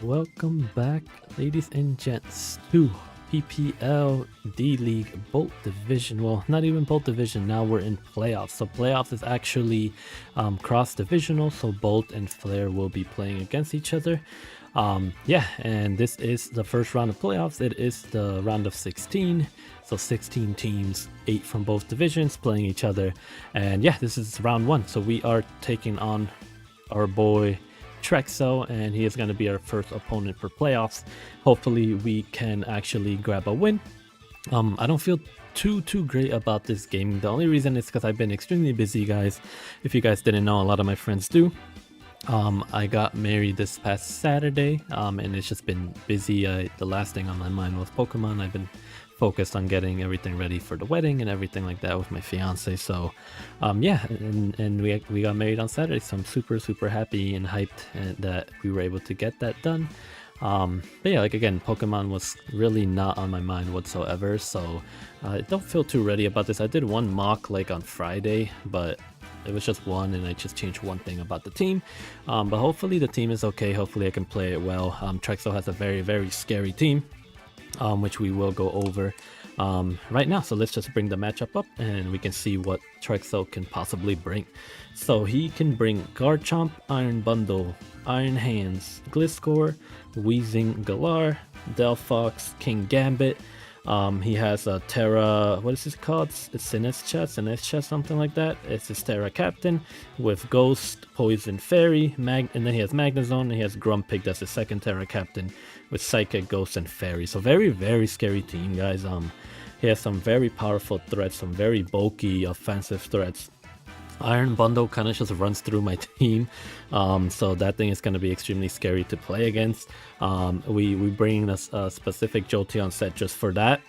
Welcome back, ladies and gents, to PPL D-League Bolt Division. Well, not even Bolt Division, now we're in playoffs. So playoffs is actually cross-divisional, so Bolt and Flare will be playing against each other. Yeah, and this is the first round of playoffs. It is the round of 16, so 16 teams, 8 from both divisions playing each other. And yeah, this is round 1, so we are taking on our boy Trexo, and he is going to be our first opponent for playoffs. Hopefully we can actually grab a win. I don't feel too great about this game. The only reason is because I've been extremely busy, guys. If you guys didn't know, a lot of my friends do. I got married this past Saturday, and it's just been busy. The last thing on my mind was Pokemon. I've been focused on getting everything ready for the wedding and everything like that with my fiance. So yeah, and we got married on Saturday, so I'm super happy and hyped that we were able to get that done. But yeah, like again, Pokemon was really not on my mind whatsoever, so I don't feel too ready about this. I did one mock like on Friday, but it was just one, and I just changed one thing about the team. But hopefully the team is okay. Hopefully I can play it well. Trexo has a very scary team, which we will go over right now. So let's just bring the matchup up and we can see what Trexo can possibly bring. So he can bring Garchomp, Iron Bundle, Iron Hands, Gliscor, Weezing Galar, Delphox, King Gambit. He has a TERA, what is this called? It's SINISTCHA, something like that. It's his TERA captain with Ghost, Poison Fairy, and then he has Magnezone, and he has Grumpig, that's his second TERA captain with Psychic, Ghost, and Fairy. So very scary team, guys. He has some very powerful threats, some very bulky offensive threats. Iron Bundle kind of just runs through my team, so that thing is going to be extremely scary to play against. We bring a specific Jolteon set just for that.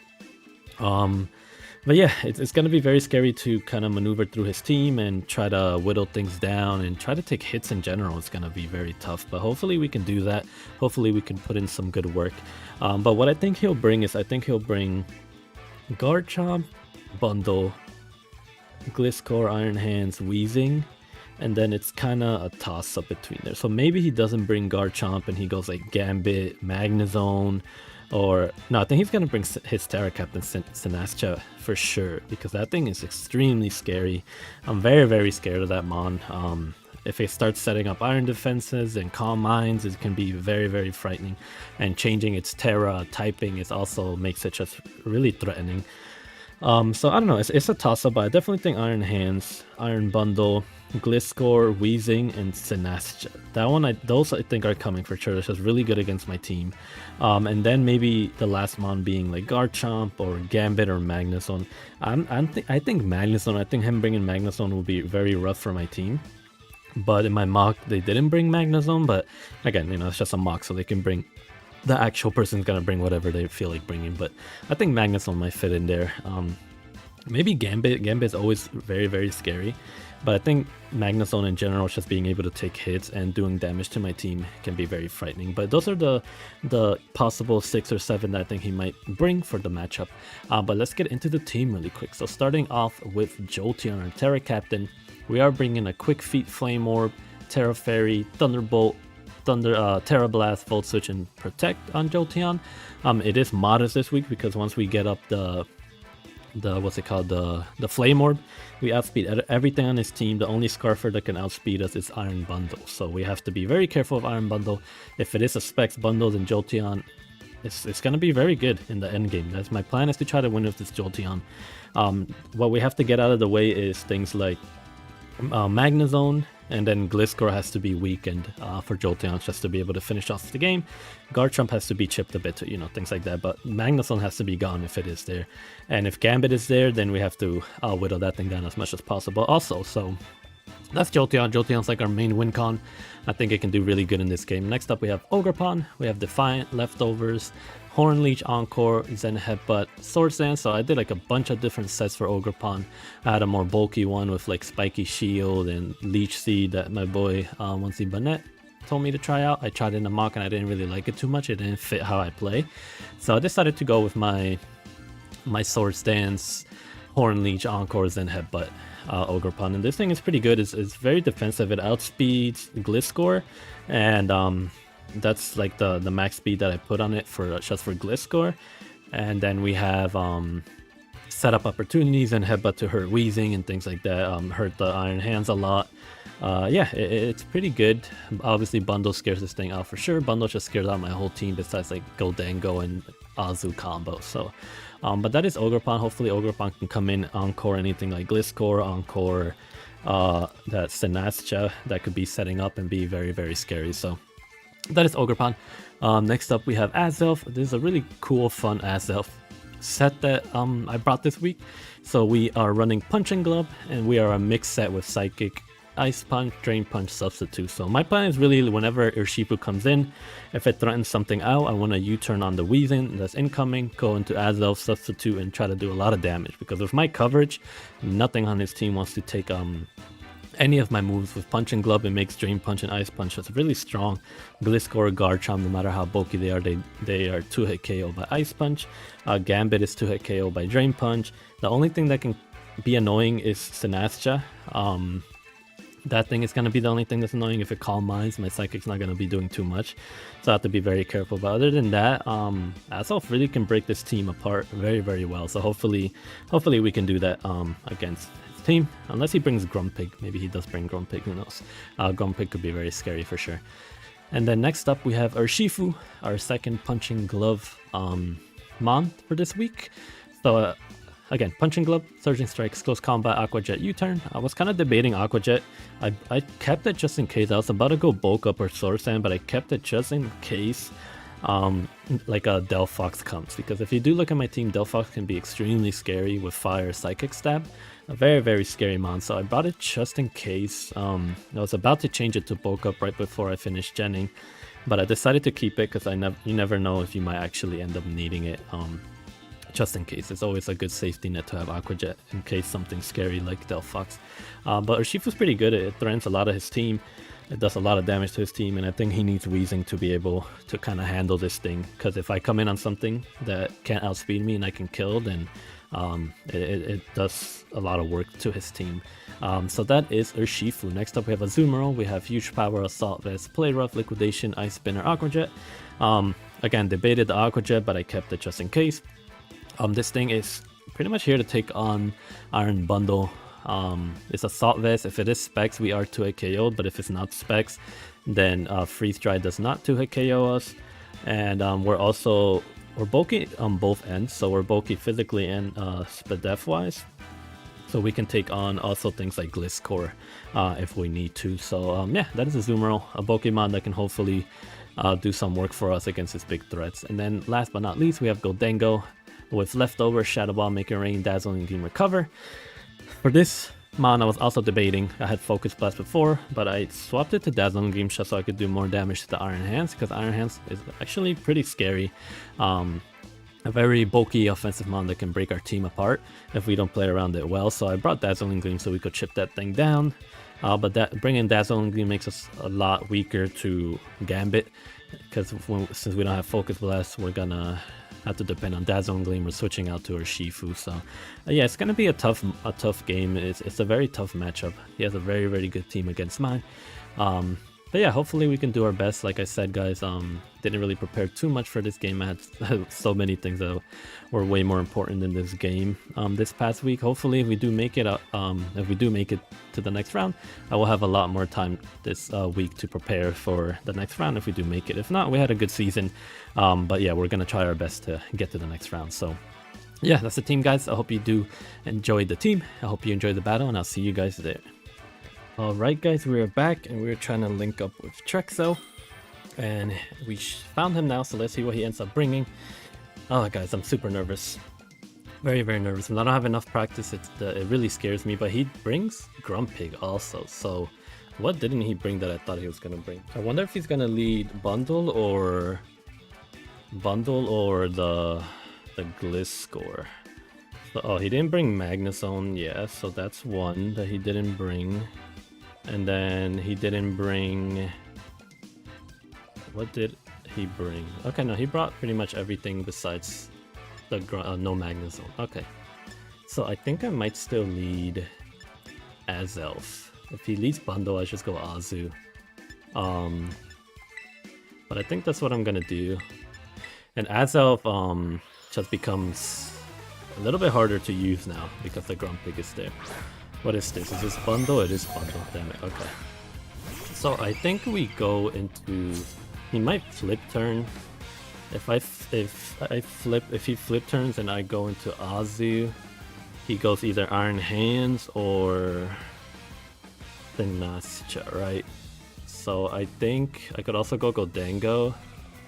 But yeah, it's going to be very scary to kind of maneuver through his team and try to whittle things down and try to take hits in general. It's going to be very tough, but hopefully we can do that. Hopefully we can put in some good work. But what I think he'll bring is, I think he'll bring Garchomp, Bundle, Gliscor, Iron Hands, Weezing, and then it's kind of a toss-up between there. So maybe he doesn't bring Garchomp and he goes like Gambit, Magnezone, or no, I think he's gonna bring his TERA captain SINISTCHA for sure, because that thing is extremely scary. I'm very scared of that mon. If it starts setting up iron defenses and calm minds, it can be very frightening, and changing its TERA typing is also makes it just really threatening. So I don't know, it's a toss-up, but I definitely think Iron Hands, Iron Bundle, Gliscor, Weezing, and SINISTCHA. That one, those I think are coming for sure. It's just really good against my team. And then maybe the last mon being like Garchomp or Gambit or Magnezone. I think Magnezone, I think him bringing Magnezone will be very rough for my team. But in my mock, they didn't bring Magnezone, but again, you know, it's just a mock, so they can bring, the actual person's gonna bring whatever they feel like bringing. But I think Magnezone might fit in there. Maybe Gambit. Gambit is always very scary, but I think Magnezone in general, just being able to take hits and doing damage to my team can be very frightening. But those are the possible 6 or 7 that I think he might bring for the matchup. But let's get into the team really quick. So starting off with Jolteon, our TERA captain, we are bringing a Quick Feet, Flame Orb, TERA Fairy, Thunderbolt, TERA Blast, Volt Switch, and Protect on Jolteon. It is modest this week because once we get up the what's it called, the Flame Orb, we outspeed everything on his team. The only Scarfer that can outspeed us is Iron Bundle, so we have to be very careful of Iron Bundle. If it is a Specs bundle, then Jolteon, it's gonna be very good in the end game. That's my plan, is to try to win with this Jolteon. What we have to get out of the way is things like Magnezone, and then Gliscor has to be weakened for Jolteon just to be able to finish off the game. Garchomp has to be chipped a bit, you know, things like that. But Magnezone has to be gone if it is there. And if Gambit is there, then we have to whittle that thing down as much as possible also. So that's Jolteon. Jolteon's like our main win con. I think it can do really good in this game. Next up we have Ogerpon, we have Defiant, Leftovers, Hornleech, Encore, Zen Headbutt, Swords Dance. So I did like a bunch of different sets for Ogerpon. I had a more bulky one with like Spiky Shield and Leech Seed that my boy Onesie Bonnet told me to try out. I tried it in the mock and I didn't really like it too much. It didn't fit how I play. So I decided to go with my Swords Dance, Hornleech, Encore, Zen Headbutt Ogerpon. And this thing is pretty good. It's very defensive. It outspeeds Gliscor, and That's like the max speed that I put on it for just for Gliscor. And then we have set up opportunities and headbutt to hurt Wheezing and things like that. Hurt the Iron Hands a lot. Yeah, it's pretty good. Obviously, Bundle scares this thing out for sure. Bundle just scares out my whole team besides like Goldango and Azu combo. So, but that is Ogerpon. Hopefully, Ogerpon can come in, encore anything like Gliscor, encore that SINISTCHA that could be setting up and be very, very scary. So that is Ogerpon. Next up, we have Azelf. This is a really cool, fun Azelf set that I brought this week. So we are running Punching Glove, and we are a mixed set with Psychic, Ice Punch, Drain Punch, Substitute. So my plan is really whenever Urshifu comes in, if it threatens something out, I want to U-turn on the Weezing that's incoming, go into Azelf, Substitute, and try to do a lot of damage. Because with my coverage, nothing on his team wants to take any of my moves. With Punching Glove, it makes Drain Punch and Ice Punch. It's really strong. Gliscor, Garchomp, no matter how bulky they are 2-hit KO by Ice Punch. Gambit is 2-hit KO by Drain Punch. The only thing that can be annoying is SINISTCHA. That thing is going to be the only thing that's annoying. If it Calm Minds, my Psychic's not going to be doing too much. So I have to be very careful. But other than that, Azelf really can break this team apart very, very well. So hopefully we can do that against his team. Unless he brings Grumpig. Maybe he does bring Grumpig, who knows. Grumpig could be very scary for sure. And then next up, we have Urshifu, our second Punching Glove Mon for this week. So again, Punching Glove, Surging Strikes, Close Combat, Aqua Jet, U-turn. I was kind of debating Aqua Jet. I kept it just in case. I was about to go Bulk Up or Sword Sand, but I kept it just in case like a Delphox comes. Because if you do look at my team, Delphox can be extremely scary with Fire Psychic Stab. A very, very scary mon, so I brought it just in case. I was about to change it to Bulk Up right before I finished genning, but I decided to keep it because you never know if you might actually end up needing it. Just in case. It's always a good safety net to have Aqua Jet in case something scary like Delphox. But Urshifu's pretty good. It threatens a lot of his team. It does a lot of damage to his team, and I think he needs Weezing to be able to kind of handle this thing. Because if I come in on something that can't outspeed me and I can kill, then it does a lot of work to his team. So that is Urshifu. Next up, we have Azumarill. We have Huge Power, Assault Vest, Play Rough, Liquidation, Ice Spinner, Aqua Jet. Again, debated the Aqua Jet, but I kept it just in case. This thing is pretty much here to take on Iron Bundle. It's Assault Vest. If it is Specs, we are 2-hit KO'd, but if it's not Specs, then Freeze Dry does not 2-hit KO us. And we're bulky on both ends, so we're bulky physically and Spadef wise. So we can take on also things like Gliscor if we need to. So yeah, that is Azumarill, a Pokemon that can hopefully do some work for us against his big threats. And then last but not least, we have Goldango with Leftover, Shadow Ball, Making Rain, Dazzling Gleam, Recover. For this mon, I was also debating. I had Focus Blast before, but I swapped it to Dazzling Gleam just so I could do more damage to the Iron Hands, because Iron Hands is actually pretty scary. A very bulky offensive mon that can break our team apart if we don't play around it well. So I brought Dazzling Gleam so we could chip that thing down. But bringing Dazzling Gleam makes us a lot weaker to Gambit, because since we don't have Focus Blast, we're gonna have to depend on Dazzling Gleam or switching out to Urshifu. So yeah, it's gonna be a tough game. It's a very tough matchup. He has a very, very good team against mine. But yeah, hopefully we can do our best. Like I said, guys, didn't really prepare too much for this game. I had so many things that were way more important than this game this past week. Hopefully, if we do make it to the next round, I will have a lot more time this week to prepare for the next round if we do make it. If not, we had a good season. But yeah, we're gonna try our best to get to the next round. So yeah, that's the team, guys. I hope you do enjoy the team. I hope you enjoy the battle, and I'll see you guys there. Alright guys, we are back and we're trying to link up with Trexo, and we found him now, so let's see what he ends up bringing. Oh guys, I'm super nervous. Very, very nervous. When I don't have enough practice, it really scares me, but he brings Grumpig also, so what didn't he bring that I thought he was going to bring? I wonder if he's going to lead Bundle or the Gliscor. So, oh, he didn't bring Magnezone, yeah, so that's one that he didn't bring. And then he didn't bring... What did he bring? Okay, no, he brought pretty much everything besides the no Magnezone. Okay, so I think I might still lead Azelf. If he leads Bundle, I just go Azu. But But I think that's what I'm gonna do. And Azelf just becomes a little bit harder to use now because the Grumpig is there. What is this? Is this bundle? It is bundle, damn it, okay. So I think we go into... He might flip turn. If he flip turns and I go into Azu, he goes either Iron Hands or SINISTCHA, right? So I think I could also go Gholdengo,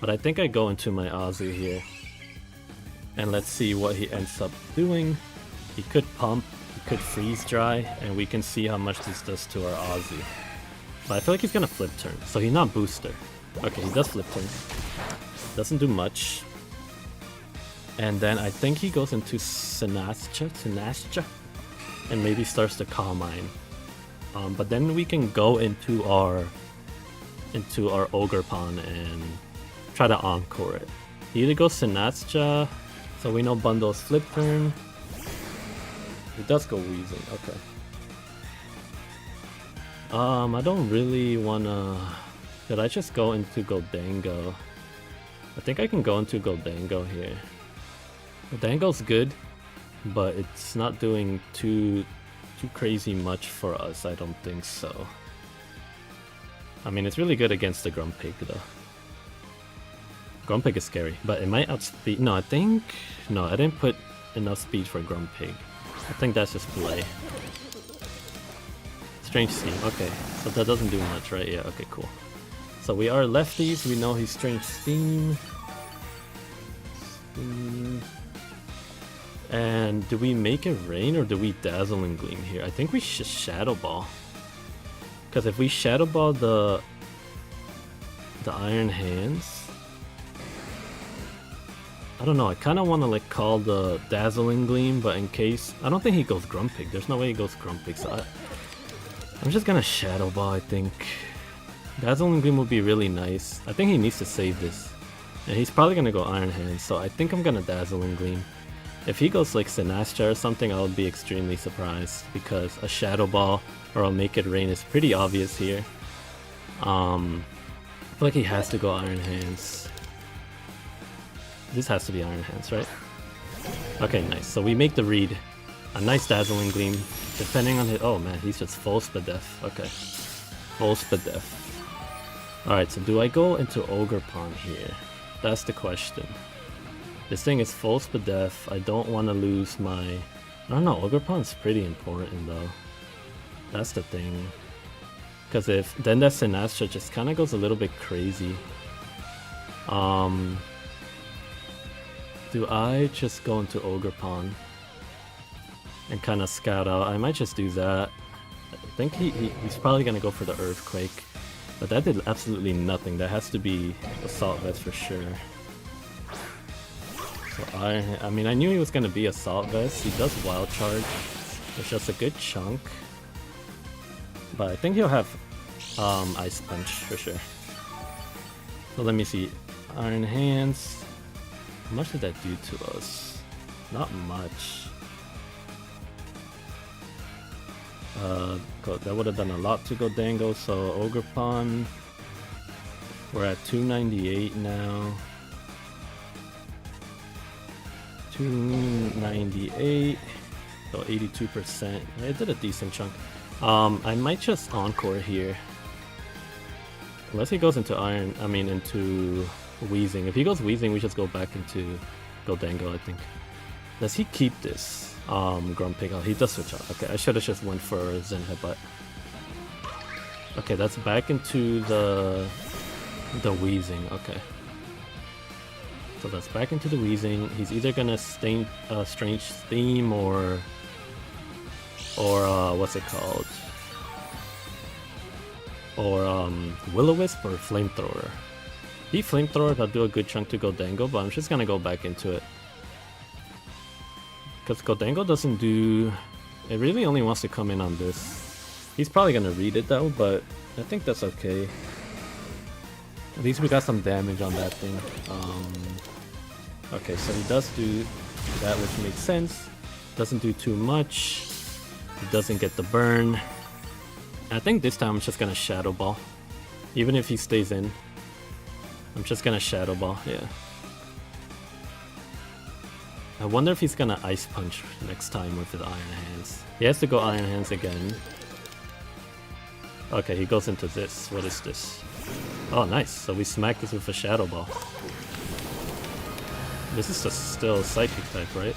but I think I go into my Azu here. And let's see what he ends up doing. He could pump, he could freeze dry, and we can see how much this does to our Azu. But I feel like he's gonna flip turn, so he's not booster. Okay, he does flip turn. Doesn't do much. And then I think he goes into SINISTCHA, and maybe starts to Calm Mind. But then we can go into our Ogerpon and try to encore it. He either goes SINISTCHA, so we know bundles flip turn. He does go Weezing, okay. I don't really wanna... Should I just go into Gholdengo? I think I can go into Gholdengo here. Gholdengo's good, but it's not doing too crazy much for us, I don't think so. I mean, it's really good against the Grumpig though. Grumpig is scary, but it might outspeed... No, I think... No, I didn't put enough speed for Grumpig. I think that's just play. Strange Steam, okay. So that doesn't do much, right? Yeah, okay, cool. So we are lefties, we know he's Strange Steam. And do we make it rain or do we Dazzle and Gleam here? I think we should Shadow Ball. Because if we Shadow Ball the Iron Hands... I don't know, I kind of want to like call the Dazzle and Gleam, but in case... I don't think he goes Grumpig, there's no way he goes Grumpig, so I'm just gonna Shadow Ball, I think. Dazzle and Gleam would be really nice. I think he needs to save this. And he's probably gonna go Iron Hands, so I think I'm gonna Dazzle and Gleam. If he goes like SINISTCHA or something, I would be extremely surprised, because a Shadow Ball or a Make It Rain is pretty obvious here. I feel like he has to go Iron Hands. This has to be Iron Hands, right? Okay, nice. So we make the read. A nice Dazzle and Gleam. Depending on his... Oh man, he's just full Spadef. Okay. Full Spadef. Alright, so do I go into Ogerpon here? That's the question. This thing is full Spadef. I don't want to lose my... I don't know, Ogerpon's pretty important though. That's the thing. Because if... Then that SINISTCHA just kind of goes a little bit crazy. Do I just go into Ogerpon and kind of scout out? I might just do that. I think he's probably going to go for the Earthquake. But that did absolutely nothing. That has to be Assault Vest for sure. So I mean, I knew he was going to be Assault Vest. He does Wild Charge. It's just a good chunk. But I think he'll have Ice Punch for sure. So let me see. Iron Hands. How much did that do to us? Not much. That would have done a lot to Gholdengo, so Ogerpon. We're at 298 now. 298. So 82%. It did a decent chunk. I might just Encore here. Unless he goes into into Weezing. If he goes Weezing, we just go back into Gholdengo, I think. Does he keep this? Grumpig. Oh, he does switch out. Okay, I should have just went for Zen Headbutt. Okay, that's back into the Weezing. Okay. So that's back into the Weezing. He's either gonna Strange Steam or what's it called? Or Will-O-Wisp or Flamethrower. He Flamethrower, that'll do a good chunk to Gholdengo, but I'm just gonna go back into it. Because Gholdengo doesn't do... It really only wants to come in on this. He's probably gonna read it though, but I think that's okay. At least we got some damage on that thing. Okay, so he does do that, which makes sense. Doesn't do too much. He doesn't get the burn. I think this time I'm just gonna Shadow Ball. Even if he stays in. I'm just gonna Shadow Ball, yeah. I wonder if he's gonna Ice Punch next time with his Iron Hands. He has to go Iron Hands again. Okay, he goes into this. What is this? Oh, nice. So we smack this with a Shadow Ball. This is just still Psychic type, right?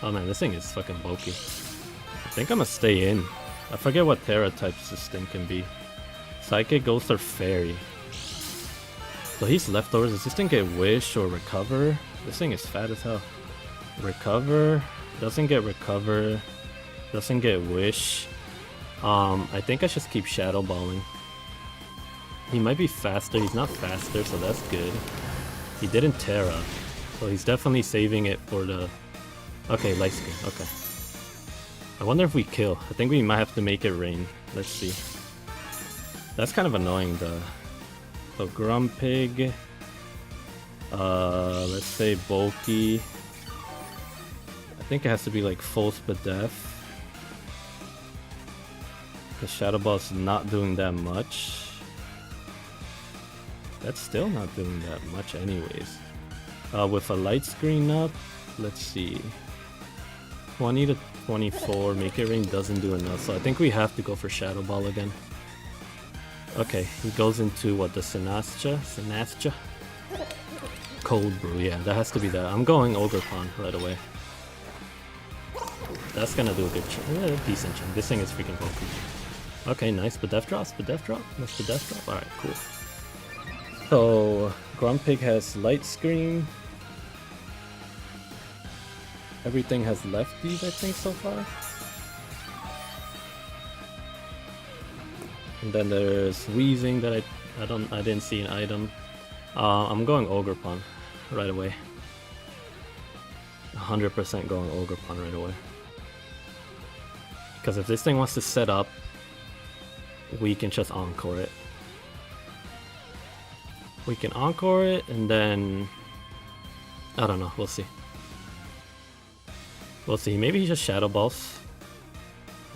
Oh man, this thing is fucking bulky. I think I'm gonna stay in. I forget what Terra types this thing can be. Psychic, Ghost, or Fairy. So he's leftovers. Does this thing get Wish or Recover? This thing is fat as hell. Recover. Doesn't get Recover. Doesn't get Wish. I think I just keep Shadow Balling. He might be faster. He's not faster, so that's good. He didn't Terra. So he's definitely saving it for the... Okay, Light Skin. Okay. I wonder if we kill. I think we might have to make it rain. Let's see. That's kind of annoying, though. So Grumpig. Let's say Bulky. I think it has to be like full Spadef. The Shadow Ball's not doing that much. That's still not doing that much anyways. With a Light Screen up, let's see. 20 to 24, Make It Rain doesn't do enough, so I think we have to go for Shadow Ball again. Okay, he goes into what, the SINISTCHA? Cold Brew, yeah, that has to be that. I'm going Ogre Pond right away. That's gonna do a good decent chunk. This thing is freaking bulky. Okay, nice. Spadef drop. Nice Spadef drop. Alright, cool. So, Grumpig has Light Screen. Everything has lefties, I think, so far. And then there's Wheezing that I didn't see an item. I'm going Ogre Pond right away. 100% going Ogre Pond right away. Because if this thing wants to set up, we can just Encore it. We can Encore it, and then... I don't know, we'll see. We'll see, maybe he just Shadow Balls.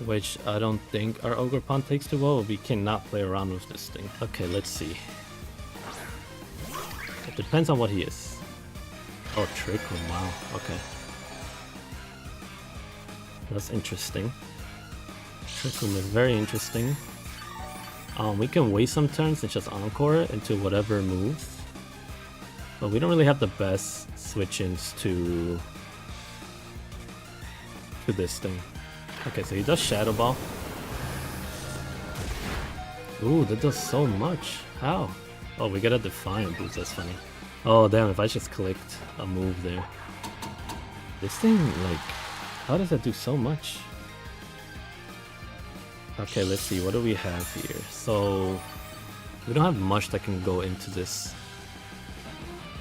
Which I don't think our Ogre Pond takes too well. We cannot play around with this thing. Okay, let's see. It depends on what he is. Oh, Trick Room, wow, okay. That's interesting. Trick Room is very interesting. We can waste some turns and just Encore it into whatever moves. But we don't really have the best switch-ins to this thing. Okay, so he does Shadow Ball. Ooh, that does so much. How? Oh, we get a Defiant boost, that's funny. Oh damn, if I just clicked a move there. This thing, like, how does that do so much? Okay, let's see, what do we have here? So, we don't have much that can go into this,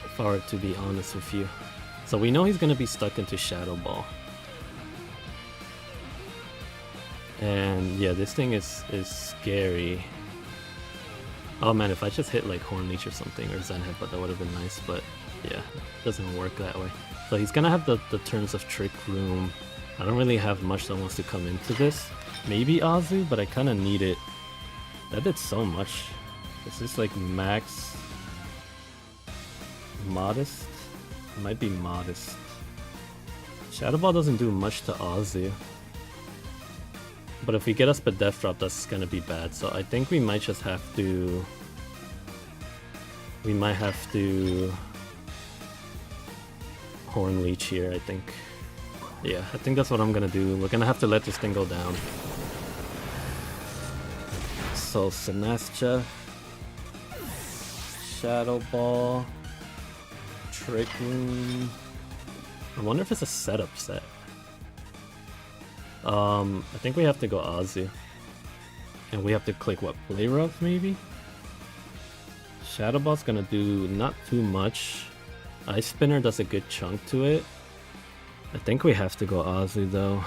if I were to be honest with you. So we know he's gonna be stuck into Shadow Ball. And yeah, this thing is scary. Oh man, if I just hit like Horn Leech or something, or Zen Headbutt, that would have been nice, but yeah, it doesn't work that way. So he's gonna have the turns of Trick Room. I don't really have much that wants to come into this. Maybe Azu, but I kind of need it. That did so much. Is this like max Modest? It might be Modest. Shadow Ball doesn't do much to Azu. But if we get a Spadef drop, that's gonna be bad. So I think we might just have to... We might have to... Horn Leech here, I think. Yeah, I think that's what I'm gonna do. We're gonna have to let this thing go down. So SINISTCHA, Shadow Ball, Trick Room. I wonder if it's a setup set. I think we have to go Azu. And we have to click what? Play Rough maybe? Shadow Ball's gonna do not too much. Ice Spinner does a good chunk to it. I think we have to go Azu though.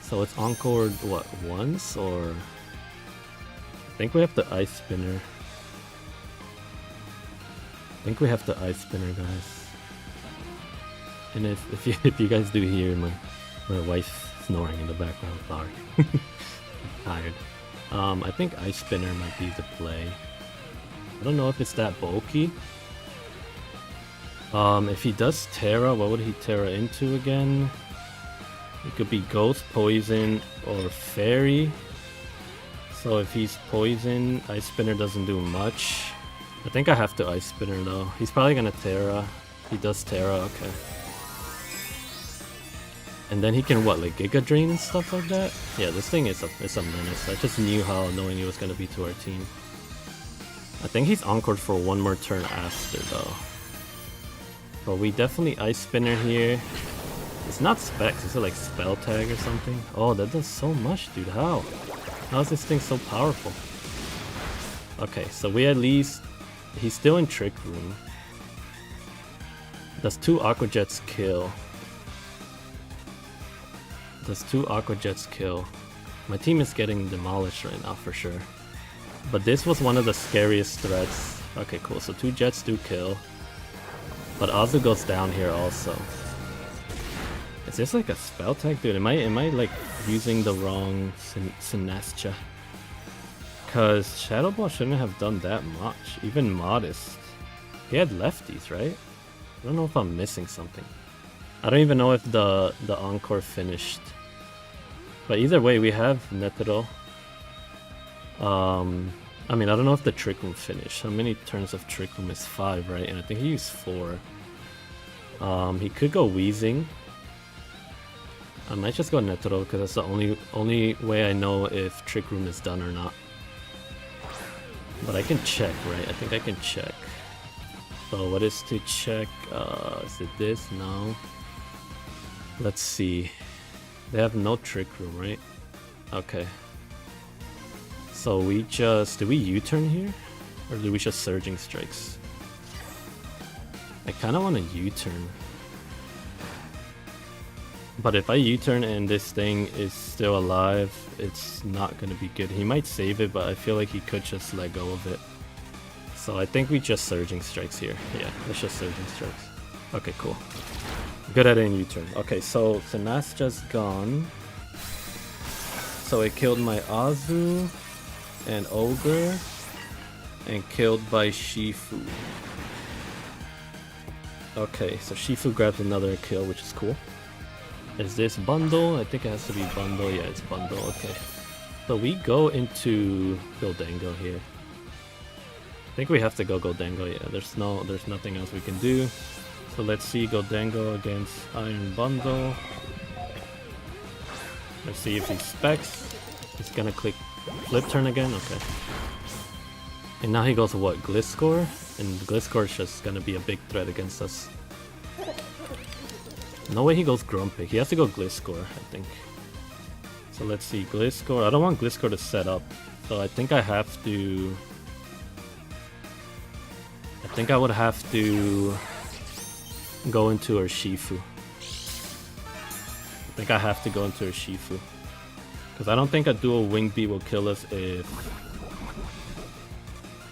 So it's encored what, once or? I think we have the Ice Spinner. I think we have the Ice Spinner, guys. And if you guys do hear my wife snoring in the background, sorry. I'm tired. I think Ice Spinner might be the play. I don't know if it's that bulky. If he does Terra, what would he Terra into again? It could be Ghost, Poison, or Fairy. So if he's Poison, Ice Spinner doesn't do much. I think I have to Ice Spinner though. He's probably gonna Terra. He does Terra, okay. And then he can what, like Giga Drain and stuff like that? Yeah, this thing is a menace. I just knew how annoying it was gonna be to our team. I think he's encored for one more turn after though. But we definitely Ice Spinner here. It's not Specs, is it like Spell Tag or something? Oh, that does so much, dude. How? How is this thing so powerful? Okay, so we at least... He's still in Trick Room. Does 2 Aqua Jets kill? Does 2 Aqua Jets kill? My team is getting demolished right now for sure. But this was one of the scariest threats. Okay, cool. So 2 Jets do kill. But Azu goes down here also. Is this like a spell tag? Dude, am I like using the wrong SINISTCHA? Cause Shadow Ball shouldn't have done that much. Even Modest. He had lefties, right? I don't know if I'm missing something. I don't even know if the Encore finished. But either way, we have Netero. I mean, I don't know if the Trick Room finished. How many turns of Trick Room is 5, right? And I think he used 4. He could go Wheezing. I might just go Netero because that's the only way I know if Trick Room is done or not. But I can check, right? I think I can check. So what is to check? Is it this? No. Let's see. They have no Trick Room, right? Okay. So we just... Do we U-turn here? Or do we just Surging Strikes? I kind of want to U-turn. But if I U-turn and this thing is still alive, it's not going to be good. He might save it, but I feel like he could just let go of it. So I think we just Surging Strikes here. Yeah, let's just Surging Strikes. Okay, cool. Good at an U-turn. Okay, so SINISTCHA's gone. So it killed my Azu and Ogre and killed by Shifu. Okay, so Shifu grabs another kill, which is cool. Is this bundle? I think it has to be bundle. Yeah, it's bundle. Okay. So we go into Goldango here. I think we have to go Goldango. Yeah, there's nothing else we can do. So let's see Goldango against Iron Bundle. Let's see if he specs. He's gonna click flip turn again. Okay. And now he goes what? Gliscor? And Gliscor is just gonna be a big threat against us. No way he goes Grumpig. He has to go Gliscor, I think. So let's see, Gliscor. I don't want Gliscor to set up. So I think I have to... I think I would have to go into Urshifu. I think I have to go into Urshifu. Because I don't think a dual Wing Beat will kill us if...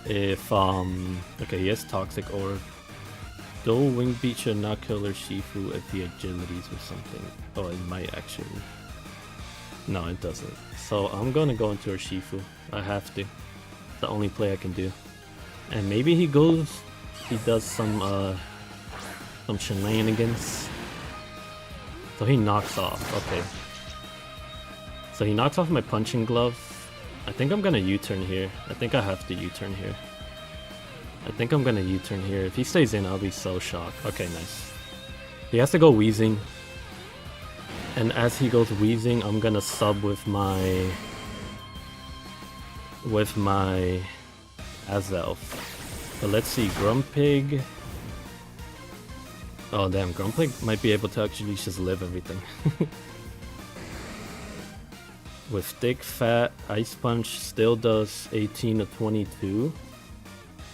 Okay, he has Toxic Orb. Dual Wing Beat should not kill Urshifu if he agilities or something. Oh, it might actually. No, it doesn't. So I'm gonna go into Urshifu. I have to. The only play I can do. And maybe he does some shenanigans. So he knocks off. Okay. So he knocks off my Punching Glove. I think I'm gonna U-turn here. I think I have to U-turn here. I think I'm gonna U-turn here. If he stays in, I'll be so shocked. Okay, nice. He has to go Wheezing. And as he goes Wheezing, I'm gonna sub with my Azelf. But let's see, Grumpig. Oh damn, Grumpig might be able to actually just live everything. With Thick Fat, Ice Punch still does 18 to 22.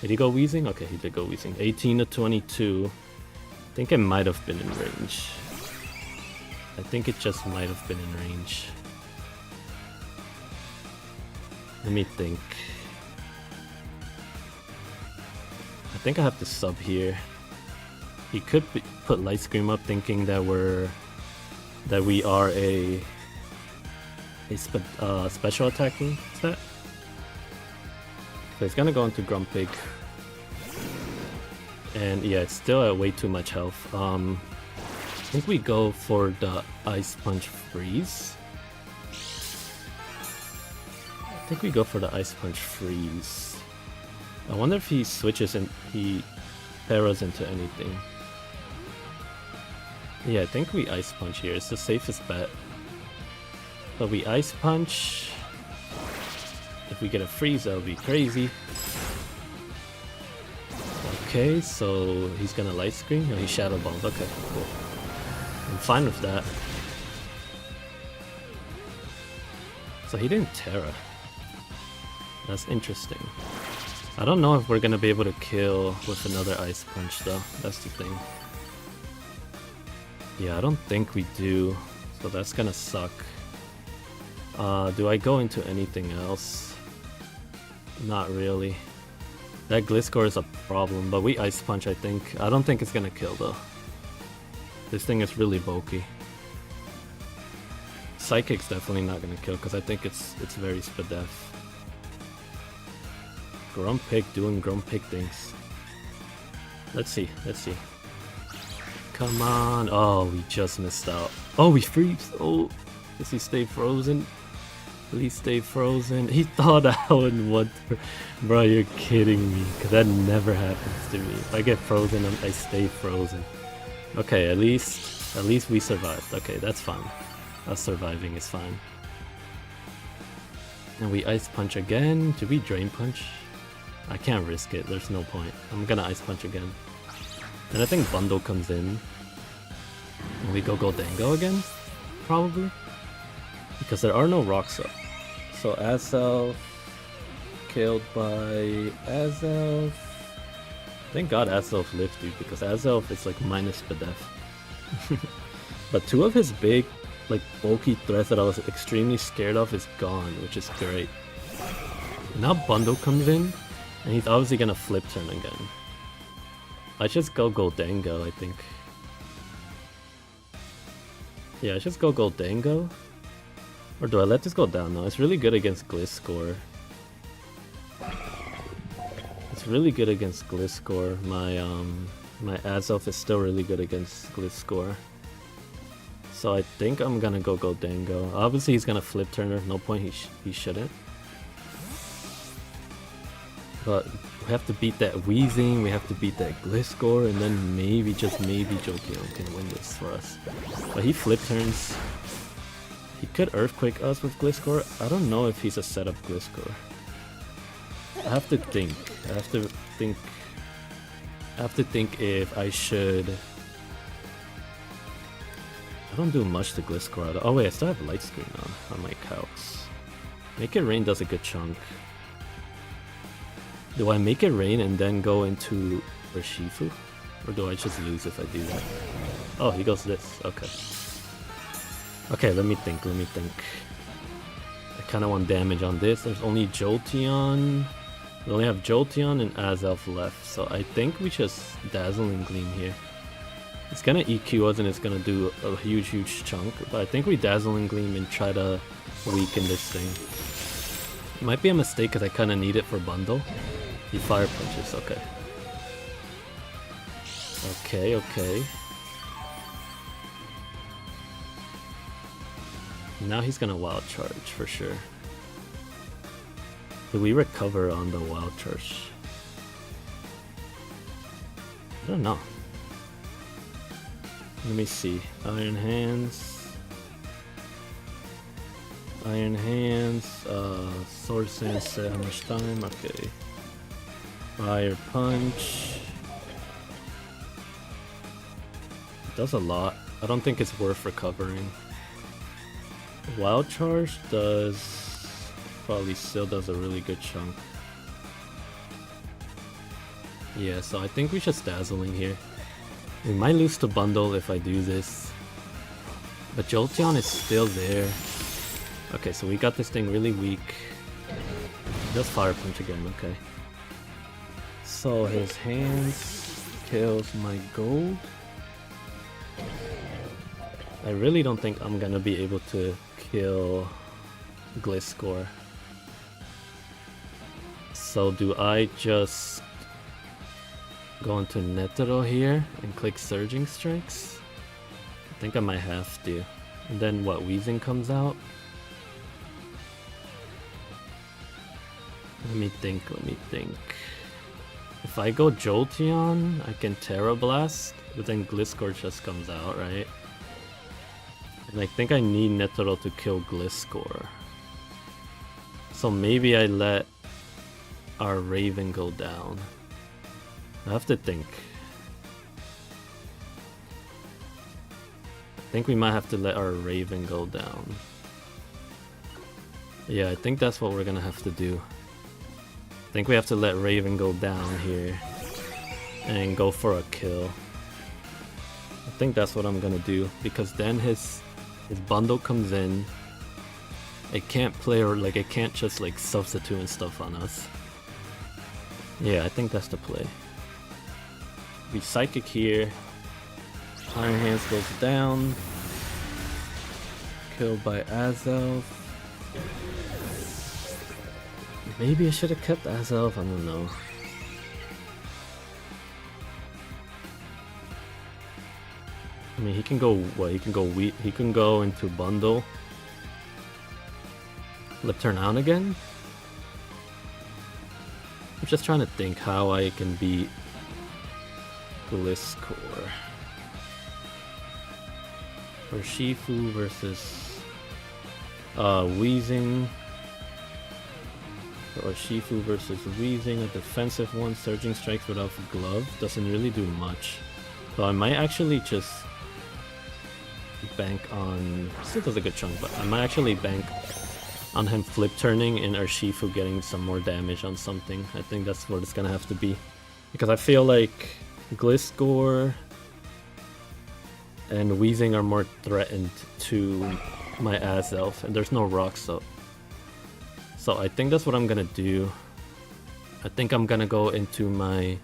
Did he go Wheezing? Okay, he did go Wheezing. 18 to 22. I think it might have been in range. I think it just might have been in range. Let me think. I think I have to sub here. He could put Light Scream up thinking that we are a special attacking set. So he's gonna go into Grumpig. And yeah, it's still at way too much health. I think we go for the Ice Punch Freeze. I think we go for the Ice Punch Freeze. I wonder if he switches and he Terras into anything. Yeah, I think we Ice Punch here. It's the safest bet. But we Ice Punch. If we get a freeze, that would be crazy. Okay, so he's gonna Light Screen? No, he Shadow Balls. Okay, cool. I'm fine with that. So he didn't Terra. That's interesting. I don't know if we're gonna be able to kill with another Ice Punch though. That's the thing. Yeah, I don't think we do. So that's gonna suck. Do I go into anything else? Not really. That Gliscor is a problem, but we Ice Punch, I think. I don't think it's gonna kill though. This thing is really bulky. Psychic's definitely not gonna kill because I think it's very Spadef. Grumpig doing Grumpig things. Let's see. Come on. Oh, we just missed out. Oh, we freeze. Oh, does he stay frozen? Please stay frozen. He thought I would want. Bro, you're kidding me. Because that never happens to me. If I get frozen, I stay frozen. Okay, at least we survived. Okay, that's fine. Us surviving is fine. And we Ice Punch again. Should we Drain Punch? I can't risk it. There's no point. I'm gonna Ice Punch again. And I think Bundle comes in. And we go Goldango again? Probably? Because there are no rocks up. So Azelf killed by Azelf. Thank God Azelf lived, dude, because Azelf is like minus Spadef. But two of his big, like bulky threats that I was extremely scared of is gone, which is great. Now Bundle comes in, and he's obviously gonna flip turn again. I just go Goldango, I think. Yeah, I just go Goldango. Or do I let this go down? No, it's really good against Gliscor. It's really good against Gliscor. My Azelf is still really good against Gliscor. So I think I'm gonna go Goldango. Obviously he's gonna flip turner, no point he shouldn't. But we have to beat that Weezing, we have to beat that Gliscor, and then maybe, just maybe Jolteon can win this for us. But he flip turns. He could Earthquake us with Gliscor. I don't know if he's a setup Gliscor. I have to think. I have to think if I should. I don't do much to Gliscor. Oh wait, I still have Light Screen on my Calcs. Make It Rain does a good chunk. Do I Make It Rain and then go into Urshifu? Or do I just lose if I do that? Oh, he goes this. Okay. Okay, let me think. I kind of want damage on this. There's only Jolteon. We only have Jolteon and Azelf left. So I think we just Dazzling Gleam here. It's gonna EQ us and it's gonna do a huge chunk. But I think we Dazzling Gleam and try to weaken this thing. It might be a mistake because I kind of need it for Bundle. He Fire Punches, okay. Okay. Now he's gonna Wild Charge for sure. Do we recover on the Wild Charge? I don't know. Let me see. Iron Hands, Sword Sense, how much time? Okay. Fire Punch. It does a lot. I don't think it's worth recovering. Wild Charge probably still does a really good chunk. Yeah, so I think we should Dazzling here. We might lose to Bundle if I do this. But Jolteon is still there. Okay, so we got this thing really weak. Just Fire Punch again, okay. So his hands kills my gold. I really don't think I'm gonna be able to kill Gliscor. So do I just go into Netero here and click Surging Strikes? I think I might have to. And then what, Weezing comes out? Let me think. If I go Jolteon, I can Terra Blast, but then Gliscor just comes out, right? And I think I need Netero to kill Gliscor. So maybe I let our Raven go down. I have to think. I think we might have to let our Raven go down. Yeah, I think that's what we're gonna have to do. I think we have to let Raven go down here and go for a kill. I think that's what I'm gonna do, because then his bundle comes in. It can't play, or like it can't just like substitute and stuff on us. Yeah, I think that's the play. We Psychic here. Iron Hands goes down. Killed by Azelf. Maybe I should have kept Azelf, I don't know. I mean, he can go what? He can go into bundle. Lip turn out again? I'm just trying to think how I can beat Gliscor. Or Shifu versus Weezing. Or Shifu versus Weezing, a defensive one. Surging Strikes without glove doesn't really do much. So I might actually just bank on... Still does a good chunk, but I might actually bank on him flip turning and Urshifu getting some more damage on something. I think that's what it's gonna have to be. Because I feel like Gliscor and Weezing are more threatened to my Azelf, and there's no rocks up. So I think that's what I'm gonna do. I think I'm gonna go into my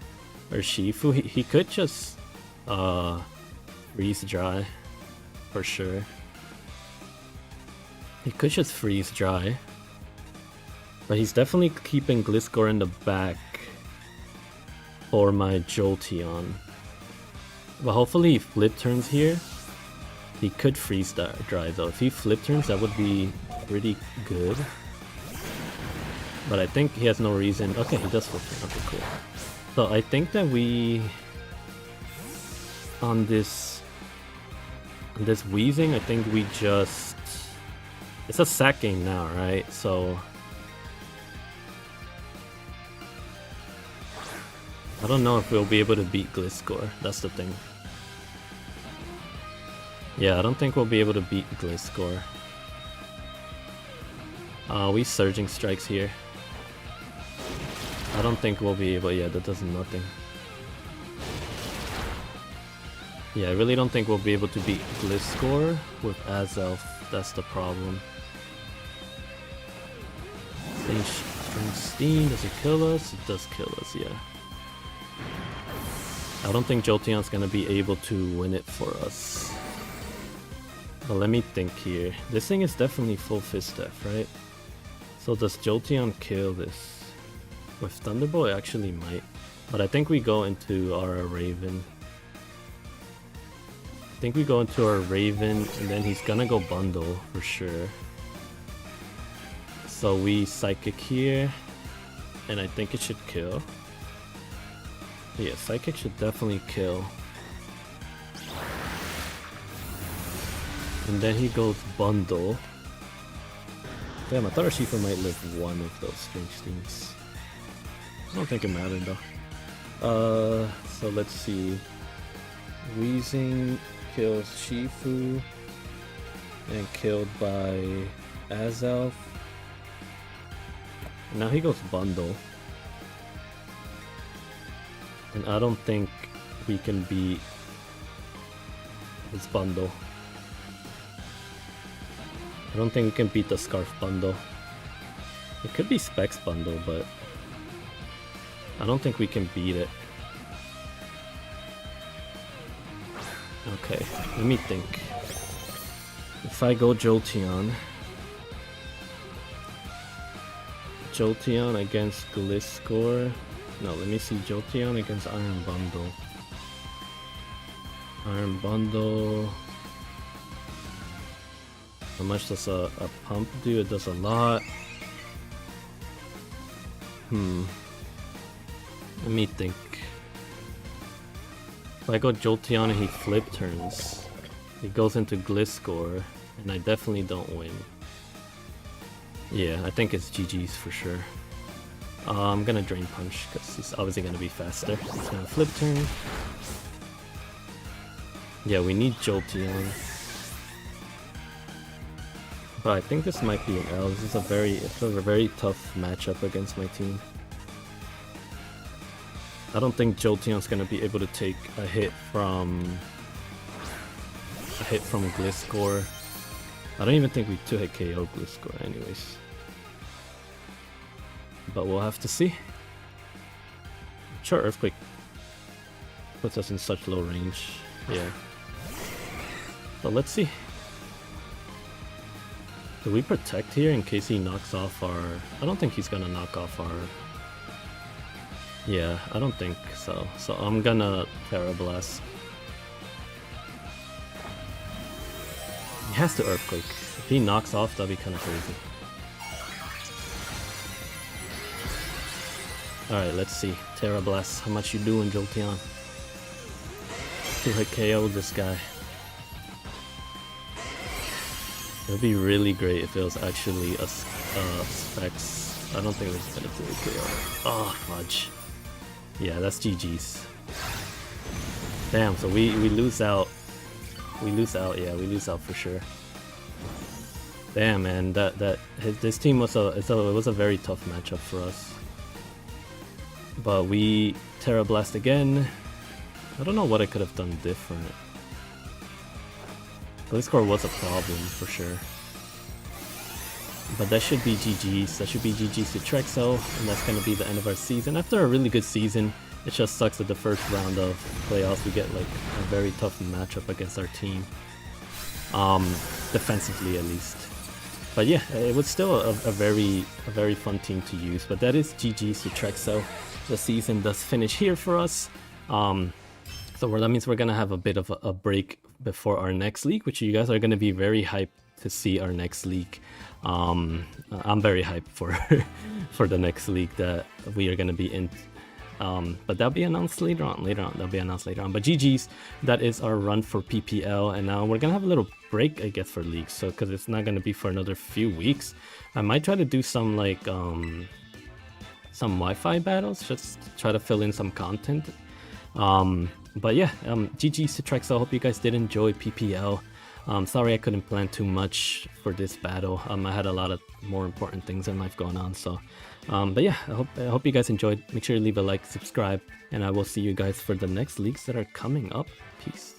Urshifu. He could just freeze dry for sure. He could just freeze dry. But he's definitely keeping Gliscor in the back for my Jolteon. But hopefully he flip turns here. He could freeze dry though. If he flip turns, that would be pretty good. But I think he has no reason. Okay, he does flip turn. Okay, cool. So I think that we... On this Weezing, I think we just... It's a sack game now, right? So... I don't know if we'll be able to beat Gliscor. That's the thing. Yeah, I don't think we'll be able to beat Gliscor. We Surging Strikes here. I don't think we'll be able... Yeah, that does nothing. Yeah, I really don't think we'll be able to beat Gliscor with Azelf. That's the problem. Steam, does it kill us? It does kill us, yeah. I don't think Jolteon's gonna be able to win it for us. But let me think here. This thing is definitely full Fist Death, right? So does Jolteon kill this? With Thunderbolt, it actually might. But I think we go into our Raven. I think we go into our Raven, and then he's gonna go bundle for sure. So we Psychic here, and I think it should kill. Yeah, Psychic should definitely kill. And then he goes bundle. Damn, I thought Urshifu might live one of those strange things. I don't think it mattered though. So let's see. Weezing kills Shifu and killed by Azelf. Now he goes bundle. And I don't think we can beat his bundle. I don't think we can beat the Scarf bundle. It could be Specs bundle, but I don't think we can beat it. Okay, let me think. If I go Jolteon against Gliscor, No, let me see. Jolteon against Iron Bundle. Iron Bundle. How much does a pump do? It does a lot. Let me think. If I go Jolteon and he flip turns, he goes into Gliscor, and I definitely don't win. Yeah, I think it's GG's for sure. I'm gonna Drain Punch, because he's obviously gonna be faster. He's gonna flip turn. Yeah, we need Jolteon. But I think this might be an L. This is a very tough matchup against my team. I don't think Jolteon's gonna be able to take a hit from Gliscor. I don't even think we 2-hit KO Gliscor anyways. But we'll have to see. Sure, Earthquake puts us in such low range. Yeah. But let's see. Do we protect here in case he knocks off our... I don't think he's gonna knock off our... Yeah, I don't think so. So I'm gonna TERA Blast. He has to Earthquake. If he knocks off, that'd be kind of crazy. Alright, let's see. TERA Blast. How much you doing, Jolteon? 2-hit KO this guy. It would be really great if it was actually a Specs. I don't think it's gonna do a KO. Oh, fudge. Yeah, that's GG's. Damn, so we lose out. We lose out, yeah, we lose out for sure. Damn, man, this team was it was a very tough matchup for us. But we TERA Blast again. I don't know what I could have done different. Gliscor was a problem for sure. But that should be GG's. That should be GG's to Trexel, and that's going to be the end of our season. After a really good season, it just sucks that the first round of playoffs we get like a very tough matchup against our team. Defensively at least. But yeah, it was still a very fun team to use. But that is GG's to Trexel. The season does finish here for us. So that means we're gonna have a bit of a break before our next league, which you guys are gonna be very hyped to see our next league. I'm very hyped for for the next league that we are gonna be in. But that'll be announced later on. That'll be announced later on. But GG's, that is our run for PPL, and now we're gonna have a little break, I guess, for leagues. So because it's not gonna be for another few weeks, I might try to do some like some Wi-Fi battles, just try to fill in some content. But yeah, GG's to Trexel. I hope you guys did enjoy PPL. Sorry I couldn't plan too much for this battle. I had a lot of more important things in life going on. So, but yeah, I hope you guys enjoyed. Make sure you leave a like, subscribe, and I will see you guys for the next leagues that are coming up. Peace.